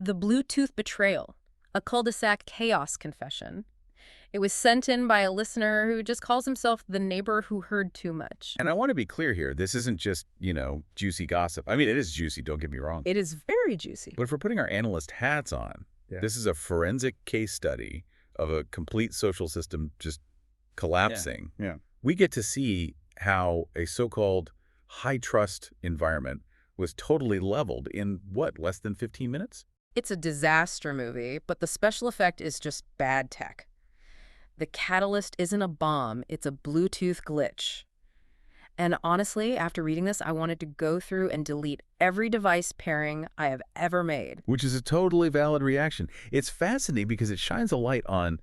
The Bluetooth Betrayal, a cul-de-sac chaos confession. It was sent in by a listener who just calls himself the neighbor who heard too much. And I want to be clear here. This isn't just, juicy gossip. I mean, it is juicy, don't get me wrong. It is very juicy. But if we're putting our analyst hats on, this is a forensic case study of a complete social system just collapsing. Yeah. We get to see how a so-called high-trust environment was totally leveled in, less than 15 minutes? It's a disaster movie, but the special effect is just bad tech. The catalyst isn't a bomb, it's a Bluetooth glitch. And honestly, after reading this, I wanted to go through and delete every device pairing I have ever made. Which is a totally valid reaction. It's fascinating because it shines a light on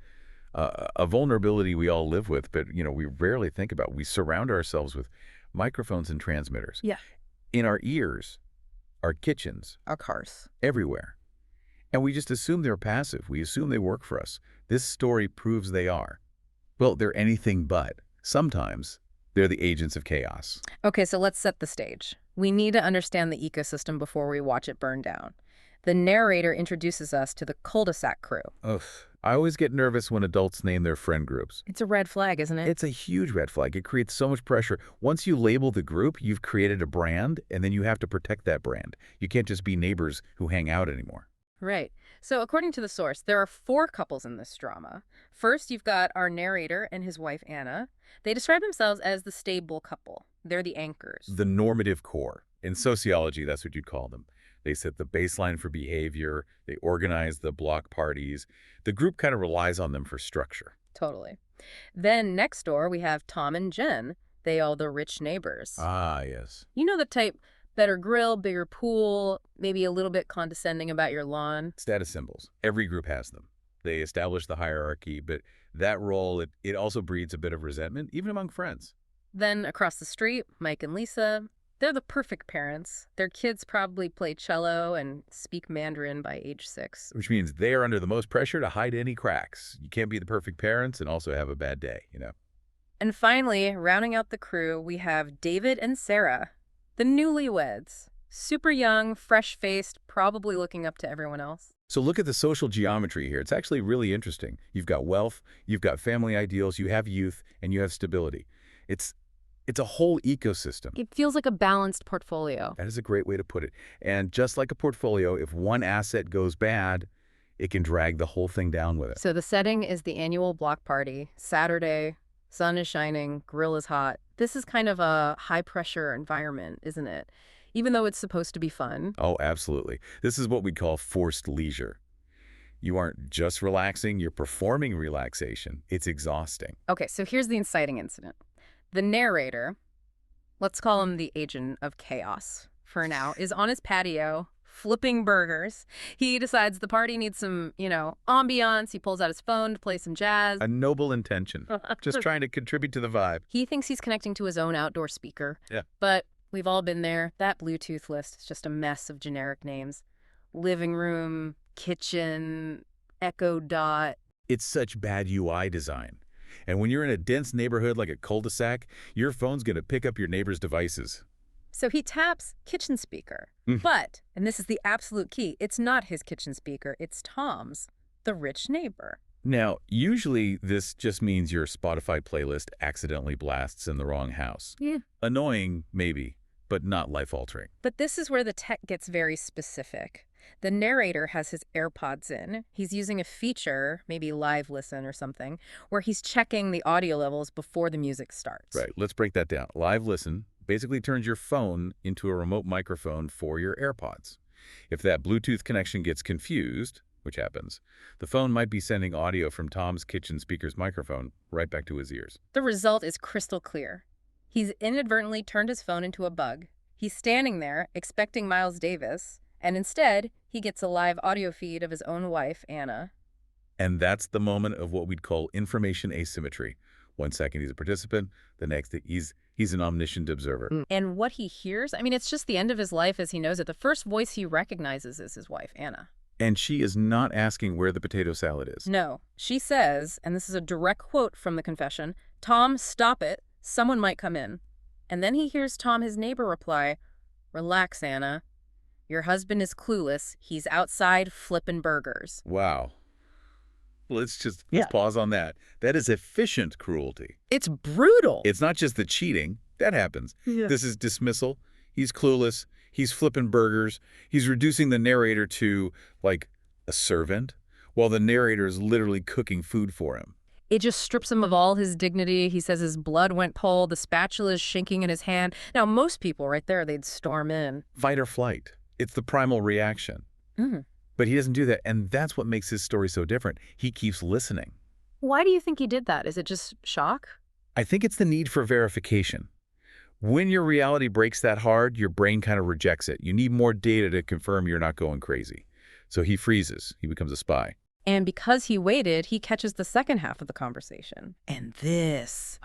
a vulnerability we all live with, but, we rarely think about. We surround ourselves with microphones and transmitters. Yeah. In our ears, our kitchens. Our cars. Everywhere. And we just assume they're passive. We assume they work for us. This story proves they are. Well, they're anything but. Sometimes they're the agents of chaos. Okay, so let's set the stage. We need to understand the ecosystem before we watch it burn down. The narrator introduces us to the Cul-de-Sac crew. Ugh. I always get nervous when adults name their friend groups. It's a red flag, isn't it? It's a huge red flag. It creates so much pressure. Once you label the group, you've created a brand, and then you have to protect that brand. You can't just be neighbors who hang out anymore. Right. So according to the source, there are 4 couples in this drama. First, you've got our narrator and his wife, Anna. They describe themselves as the stable couple. They're the anchors. The normative core. In sociology, that's what you'd call them. They set the baseline for behavior. They organize the block parties. The group kind of relies on them for structure. Totally. Then next door, we have Tom and Jen. They are the rich neighbors. Ah, yes. You know the type, better grill, bigger pool, maybe a little bit condescending about your lawn. Status symbols. Every group has them. They establish the hierarchy, but that role, it also breeds a bit of resentment, even among friends. Then across the street, Mike and Lisa. They're the perfect parents. Their kids probably play cello and speak Mandarin by age 6. Which means they are under the most pressure to hide any cracks. You can't be the perfect parents and also have a bad day, And finally, rounding out the crew, we have David and Sarah, the newlyweds. Super young, fresh-faced, probably looking up to everyone else. So look at the social geometry here. It's actually really interesting. You've got wealth, you've got family ideals, you have youth, and you have stability. It's a whole ecosystem. It feels like a balanced portfolio. That is a great way to put it. And just like a portfolio, if one asset goes bad, it can drag the whole thing down with it. So the setting is the annual block party. Saturday, sun is shining, grill is hot. This is kind of a high-pressure environment, isn't it? Even though it's supposed to be fun. Oh, absolutely. This is what we call forced leisure. You aren't just relaxing, you're performing relaxation. It's exhausting. Okay, so here's the inciting incident. The narrator, let's call him the agent of chaos for now, is on his patio flipping burgers. He decides the party needs some, ambiance. He pulls out his phone to play some jazz. A noble intention. Just trying to contribute to the vibe. He thinks he's connecting to his own outdoor speaker. Yeah. But we've all been there. That Bluetooth list is just a mess of generic names. Living room, kitchen, Echo Dot. It's such bad UI design. And when you're in a dense neighborhood like a cul-de-sac, your phone's going to pick up your neighbor's devices. So he taps kitchen speaker. But, and this is the absolute key, it's not his kitchen speaker, it's Tom's, the rich neighbor. Now, usually this just means your Spotify playlist accidentally blasts in the wrong house. Yeah. Annoying, maybe, but not life-altering. But this is where the tech gets very specific. The narrator has his AirPods in. He's using a feature, maybe Live Listen or something, where he's checking the audio levels before the music starts. Right, let's break that down. Live Listen basically turns your phone into a remote microphone for your AirPods. If that Bluetooth connection gets confused, which happens, the phone might be sending audio from Tom's kitchen speaker's microphone right back to his ears. The result is crystal clear. He's inadvertently turned his phone into a bug. He's standing there expecting Miles Davis, and instead, he gets a live audio feed of his own wife, Anna. And that's the moment of what we'd call information asymmetry. 1 second he's a participant, the next he's an omniscient observer. And what he hears, it's just the end of his life as he knows it. The first voice he recognizes is his wife, Anna. And she is not asking where the potato salad is. No. She says, and this is a direct quote from the confession, "Tom, stop it. Someone might come in." And then he hears Tom, his neighbor, reply, "Relax, Anna." Your husband is clueless. He's outside flipping burgers. Wow. Let's Yeah. pause on that. That is efficient cruelty. It's brutal. It's not just the cheating. That happens. Yeah. This is dismissal. He's clueless. He's flipping burgers. He's reducing the narrator to, like, a servant, while the narrator is literally cooking food for him. It just strips him of all his dignity. He says his blood went cold. The spatula is shaking in his hand. Now, most people right there, they'd storm in. Fight or flight. It's the primal reaction. Mm. But he doesn't do that, and that's what makes his story so different. He keeps listening. Why do you think he did that? Is it just shock? I think it's the need for verification. When your reality breaks that hard, your brain kind of rejects it. You need more data to confirm you're not going crazy. So he freezes. He becomes a spy. And because he waited, he catches the second half of the conversation. And this.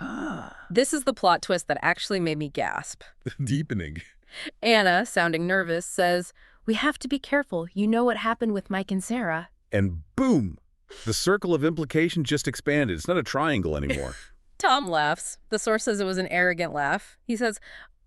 This is the plot twist that actually made me gasp. Deepening. Anna, sounding nervous, says, "We have to be careful. You know what happened with Mike and Sarah." And boom! The circle of implication just expanded. It's not a triangle anymore. Tom laughs. The source says it was an arrogant laugh. He says,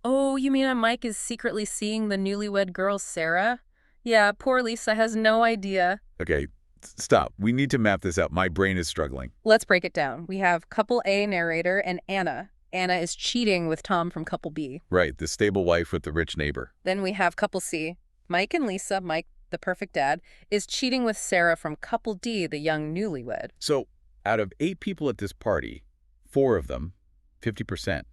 "Oh, you mean Mike is secretly seeing the newlywed girl, Sarah? Yeah, poor Lisa has no idea." Okay, stop. We need to map this out. My brain is struggling. Let's break it down. We have couple A narrator and Anna. Anna is cheating with Tom from couple B. Right, the stable wife with the rich neighbor. Then we have couple C. Mike and Lisa, Mike, the perfect dad, is cheating with Sarah from couple D, the young newlywed. So, out of 8 people at this party, 4 of them, 50%,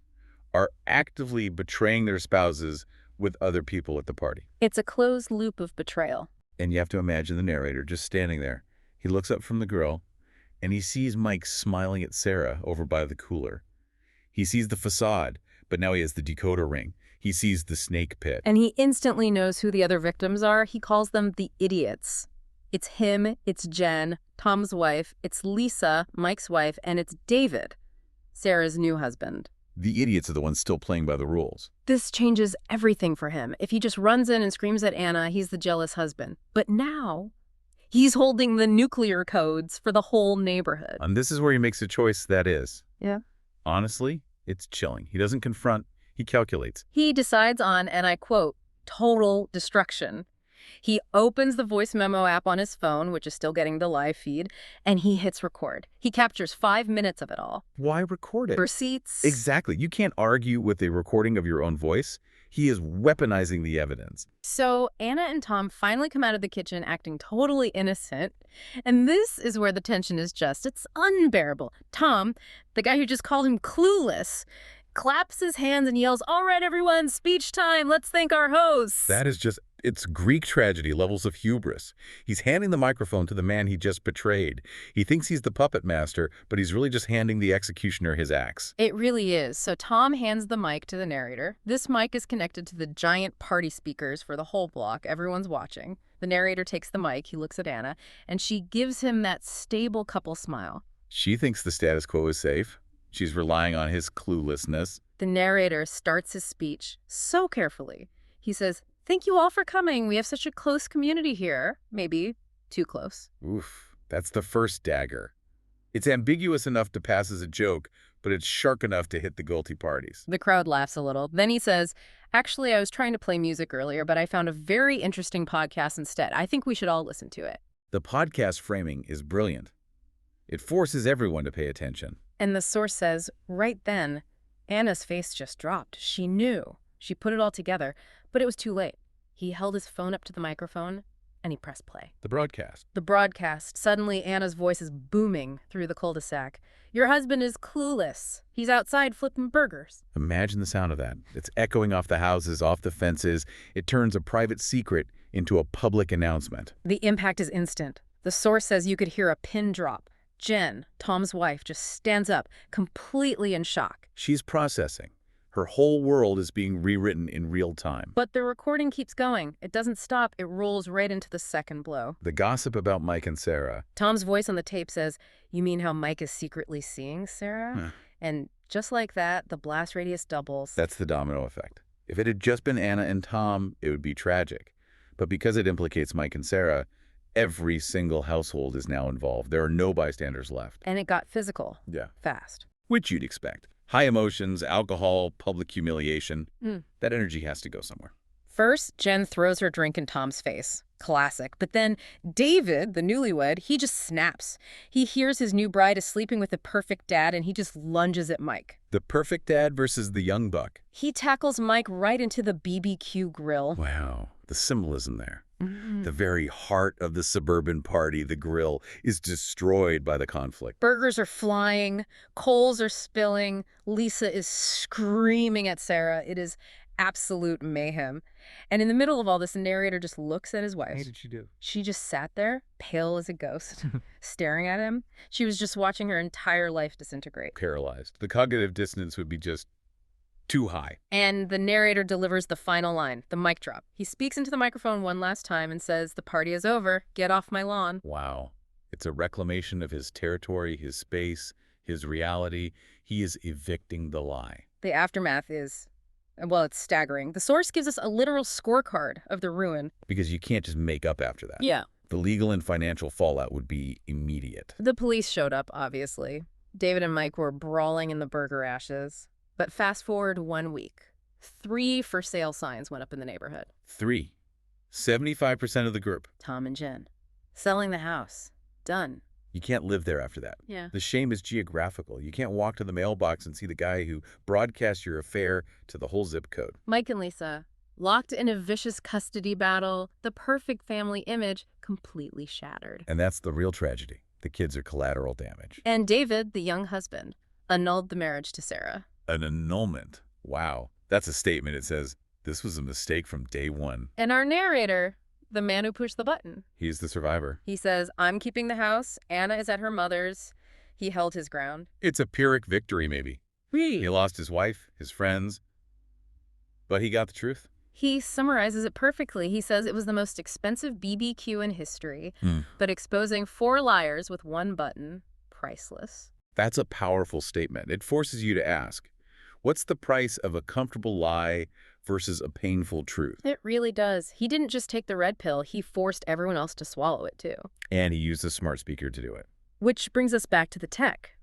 are actively betraying their spouses with other people at the party. It's a closed loop of betrayal. And you have to imagine the narrator just standing there. He looks up from the grill, and he sees Mike smiling at Sarah over by the cooler. He sees the facade, but now he has the decoder ring. He sees the snake pit. And he instantly knows who the other victims are. He calls them the idiots. It's him, it's Jen, Tom's wife, it's Lisa, Mike's wife, and it's David, Sarah's new husband. The idiots are the ones still playing by the rules. This changes everything for him. If he just runs in and screams at Anna, he's the jealous husband. But now, he's holding the nuclear codes for the whole neighborhood. And this is where he makes a choice that is. Yeah. Honestly, it's chilling. He doesn't confront, he calculates. He decides on, and I quote, total destruction. He opens the voice memo app on his phone, which is still getting the live feed, and he hits record. He captures 5 minutes of it all. Why record it? Receipts. Exactly. You can't argue with a recording of your own voice. He is weaponizing the evidence. So Anna and Tom finally come out of the kitchen acting totally innocent. And this is where the tension is it's unbearable. Tom, the guy who just called him clueless, claps his hands and yells, "All right, everyone, speech time. Let's thank our hosts." That is just, it's Greek tragedy levels of hubris. He's handing the microphone to the man he just betrayed. He thinks he's the puppet master, but he's really just handing the executioner his axe. It really is. So Tom hands the mic to the narrator. This mic is connected to the giant party speakers for the whole block. Everyone's watching. The narrator takes the mic. He looks at Anna, and she gives him that stable couple smile. She thinks the status quo is safe. She's relying on his cluelessness. The narrator starts his speech so carefully. He says, "Thank you all for coming. We have such a close community here." Maybe too close. Oof, that's the first dagger. It's ambiguous enough to pass as a joke, but it's sharp enough to hit the guilty parties. The crowd laughs a little. Then he says, "Actually, I was trying to play music earlier, but I found a very interesting podcast instead. I think we should all listen to it." The podcast framing is brilliant. It forces everyone to pay attention. And the source says, right then, Anna's face just dropped. She knew. She put it all together, but it was too late. He held his phone up to the microphone, and he pressed play. The broadcast. The broadcast. Suddenly, Anna's voice is booming through the cul-de-sac. "Your husband is clueless. He's outside flipping burgers." Imagine the sound of that. It's echoing off the houses, off the fences. It turns a private secret into a public announcement. The impact is instant. The source says you could hear a pin drop. Jen, Tom's wife, just stands up, completely in shock. She's processing. Her whole world is being rewritten in real time. But the recording keeps going. It doesn't stop. It rolls right into the second blow. The gossip about Mike and Sarah. Tom's voice on the tape says, "You mean how Mike is secretly seeing Sarah?" Huh. And just like that, the blast radius doubles. That's the domino effect. If it had just been Anna and Tom, it would be tragic. But because it implicates Mike and Sarah, every single household is now involved. There are no bystanders left. And it got physical. Yeah. Fast. Which you'd expect. High emotions, alcohol, public humiliation. Mm. That energy has to go somewhere. First, Jen throws her drink in Tom's face. Classic. But then David, the newlywed, he just snaps. He hears his new bride is sleeping with the perfect dad, and he just lunges at Mike. The perfect dad versus the young buck. He tackles Mike right into the BBQ grill. Wow, the symbolism there. The very heart of the suburban party, the grill, is destroyed by the conflict. Burgers are flying, coals are spilling, Lisa is screaming at Sarah. It is absolute mayhem. And in the middle of all this, the narrator just looks at his wife. What did she do? She just sat there, pale as a ghost, staring at him. She was just watching her entire life disintegrate. Paralyzed. The cognitive dissonance would be just too high. And the narrator delivers the final line, the mic drop. He speaks into the microphone one last time and says, "The party is over. Get off my lawn." Wow. It's a reclamation of his territory, his space, his reality. He is evicting the lie. The aftermath is, well, it's staggering. The source gives us a literal scorecard of the ruin. Because you can't just make up after that. Yeah. The legal and financial fallout would be immediate. The police showed up, obviously. David and Mike were brawling in the burger ashes. But fast forward 1 week. 3 for sale signs went up in the neighborhood. 3. 75% of the group. Tom and Jen. Selling the house. Done. You can't live there after that. Yeah. The shame is geographical. You can't walk to the mailbox and see the guy who broadcast your affair to the whole zip code. Mike and Lisa, locked in a vicious custody battle, the perfect family image completely shattered. And that's the real tragedy. The kids are collateral damage. And David, the young husband, annulled the marriage to Sarah. An annulment. Wow. That's a statement. It says, this was a mistake from day one. And our narrator, the man who pushed the button. He's the survivor. He says, "I'm keeping the house. Anna is at her mother's." He held his ground. It's a Pyrrhic victory, maybe. He lost his wife, his friends, but he got the truth. He summarizes it perfectly. He says it was the most expensive BBQ in history, but exposing 4 liars with 1 button, priceless. That's a powerful statement. It forces you to ask, what's the price of a comfortable lie versus a painful truth? It really does. He didn't just take the red pill, he forced everyone else to swallow it too. And he used a smart speaker to do it. Which brings us back to the tech.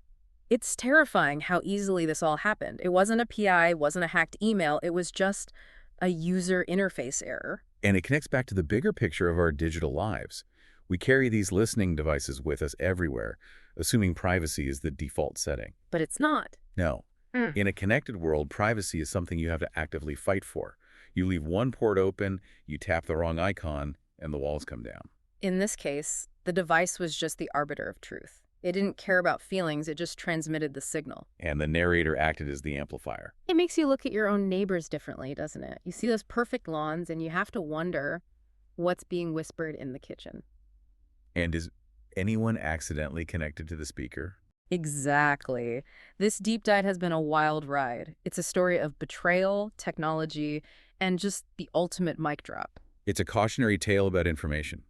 It's terrifying how easily this all happened. It wasn't a PI, it wasn't a hacked email, it was just a user interface error. And it connects back to the bigger picture of our digital lives. We carry these listening devices with us everywhere, assuming privacy is the default setting. But it's not. No. In a connected world, privacy is something you have to actively fight for. You leave one port open, you tap the wrong icon, and the walls come down. In this case, the device was just the arbiter of truth. It didn't care about feelings, it just transmitted the signal. And the narrator acted as the amplifier. It makes you look at your own neighbors differently, doesn't it? You see those perfect lawns, and you have to wonder what's being whispered in the kitchen. And is anyone accidentally connected to the speaker? Exactly. This deep dive has been a wild ride. It's a story of betrayal, technology, and just the ultimate mic drop. It's a cautionary tale about information.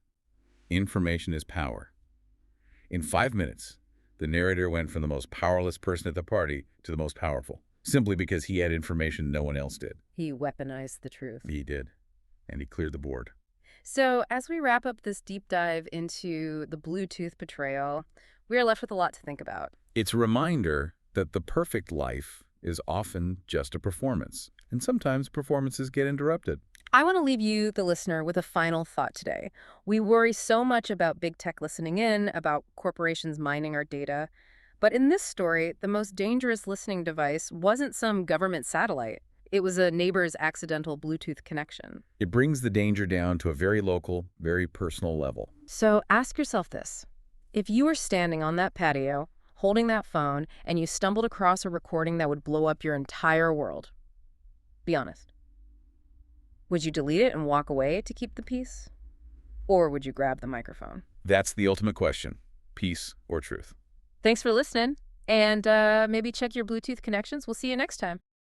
Information is power. In 5 minutes, the narrator went from the most powerless person at the party to the most powerful, simply because he had information no one else did. He weaponized the truth. He did. And he cleared the board. So as we wrap up this deep dive into the Bluetooth betrayal, we are left with a lot to think about. It's a reminder that the perfect life is often just a performance, and sometimes performances get interrupted. I want to leave you, the listener, with a final thought today. We worry so much about big tech listening in, about corporations mining our data. But in this story, the most dangerous listening device wasn't some government satellite. It was a neighbor's accidental Bluetooth connection. It brings the danger down to a very local, very personal level. So ask yourself this. If you were standing on that patio, holding that phone, and you stumbled across a recording that would blow up your entire world, be honest. Would you delete it and walk away to keep the peace? Or would you grab the microphone? That's the ultimate question. Peace or truth? Thanks for listening, and maybe check your Bluetooth connections. We'll see you next time.